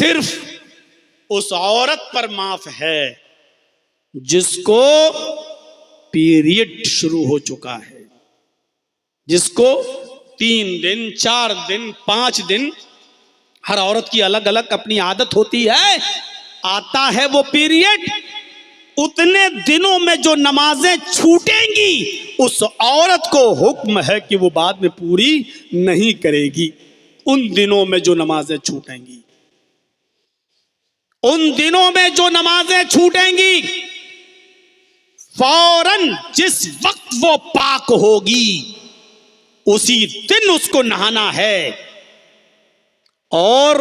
صرف اس عورت پر معاف ہے جس کو پیریڈ شروع ہو چکا ہے، جس کو 3 دن 4 دن 5 دن، ہر عورت کی الگ الگ اپنی عادت ہوتی ہے، آتا ہے وہ پیریڈ، اتنے دنوں میں جو نمازیں چھوٹیں گی اس عورت کو حکم ہے کہ وہ بعد میں پوری نہیں کرے گی۔ ان دنوں میں جو نمازیں چھوٹیں گی، ان دنوں میں جو نمازیں چھوٹیں گی، فوراً جس وقت وہ پاک ہوگی اسی دن اس کو نہانا ہے اور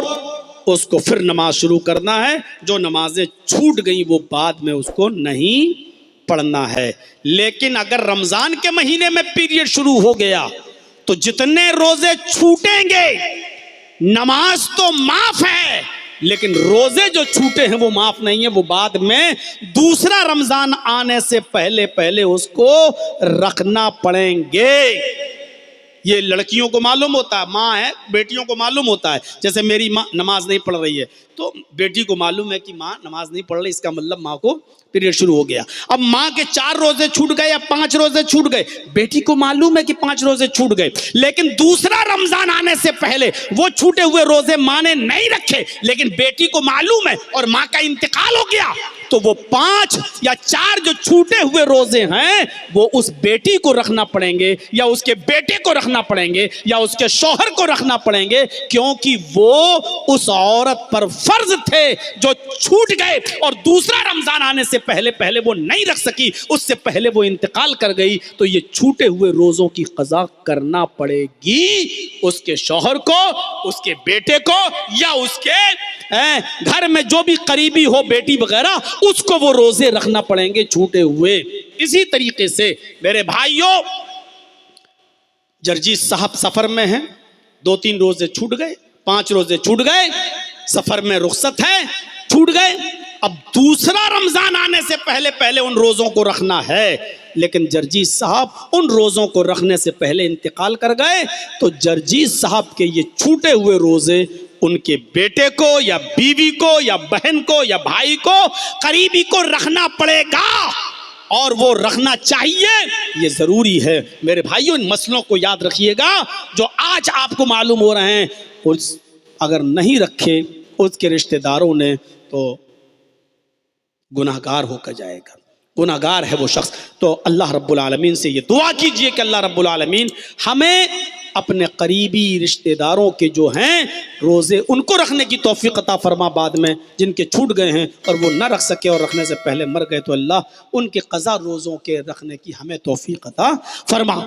اس کو پھر نماز شروع کرنا ہے۔ جو نمازیں چھوٹ گئیں وہ بعد میں اس کو نہیں پڑھنا ہے۔ لیکن اگر رمضان کے مہینے میں پیریڈ شروع ہو گیا تو جتنے روزے چھوٹیں گے، نماز تو معاف ہے لیکن روزے جو چھوٹے ہیں وہ معاف نہیں ہیں، وہ بعد میں دوسرا رمضان آنے سے پہلے اس کو رکھنا پڑیں گے۔ یہ لڑکیوں کو معلوم ہوتا ہے، ماں ہے، بیٹیوں کو معلوم ہوتا ہے۔ جیسے میری ماں نماز نہیں پڑھ رہی ہے تو بیٹی کو معلوم ہے کہ ماں نماز نہیں پڑھ رہی، اس کا مطلب ماں کو پیریڈ شروع ہو گیا۔ اب ماں کے 4 روزے چھوٹ گئے یا 5 روزے چھوٹ گئے، بیٹی کو معلوم ہے کہ 5 روزے چھوٹ گئے، لیکن دوسرا رمضان آنے سے پہلے وہ چھوٹے ہوئے روزے ماں نے نہیں رکھے، لیکن بیٹی کو معلوم ہے اور ماں کا انتقال ہو گیا، تو وہ 5 یا 4 جو چھوٹے ہوئے روزے ہیں وہ اس بیٹی کو رکھنا پڑیں گے یا اس کے بیٹے کو رکھنا پڑیں گے یا اس کے شوہر کو رکھنا پڑیں گے، کیونکہ وہ اس عورت پر فرض تھے جو چھوٹ گئے اور دوسرا رمضان آنے سے پہلے وہ نہیں رکھ سکی، اس سے پہلے وہ انتقال کر گئی، تو یہ چھوٹے ہوئے روزوں کی قضا کرنا پڑے گی اس کے شوہر کو، اس کے بیٹے کو، یا اس کے گھر میں جو بھی قریبی ہو، بیٹی وغیرہ، اس کو وہ روزے رکھنا پڑیں گے چھوٹے ہوئے۔ اسی طریقے سے میرے بھائیوں، جرجیت صاحب سفر میں ہیں، 2-3 روزے چھوٹ گئے، 5 روزے چھوٹ گئے، سفر میں رخصت ہے، چھوٹ گئے، اب دوسرا رمضان آنے سے پہلے ان روزوں کو رکھنا ہے، لیکن جرجیت صاحب ان روزوں کو رکھنے سے پہلے انتقال کر گئے، تو جرجیت صاحب کے یہ چھوٹے ہوئے روزے ان کے بیٹے کو یا بیوی کو یا بہن کو یا بھائی کو، قریبی کو رکھنا پڑے گا، اور وہ رکھنا چاہیے، یہ ضروری ہے۔ میرے بھائیوں، ان مسئلوں کو یاد رکھیے گا جو آج آپ کو معلوم ہو رہے ہیں، اگر نہیں رکھے اس کے رشتہ داروں نے تو گناہگار ہو کر جائے گا، گناہگار ہے وہ شخص۔ تو اللہ رب العالمین سے یہ دعا کیجئے کہ اللہ رب العالمین ہمیں اپنے قریبی رشتہ داروں کے جو ہیں روزے ان کو رکھنے کی توفیق عطا فرما، بعد میں جن کے چھوٹ گئے ہیں اور وہ نہ رکھ سکے اور رکھنے سے پہلے مر گئے تو اللہ ان کے قضا روزوں کے رکھنے کی ہمیں توفیق عطا فرما۔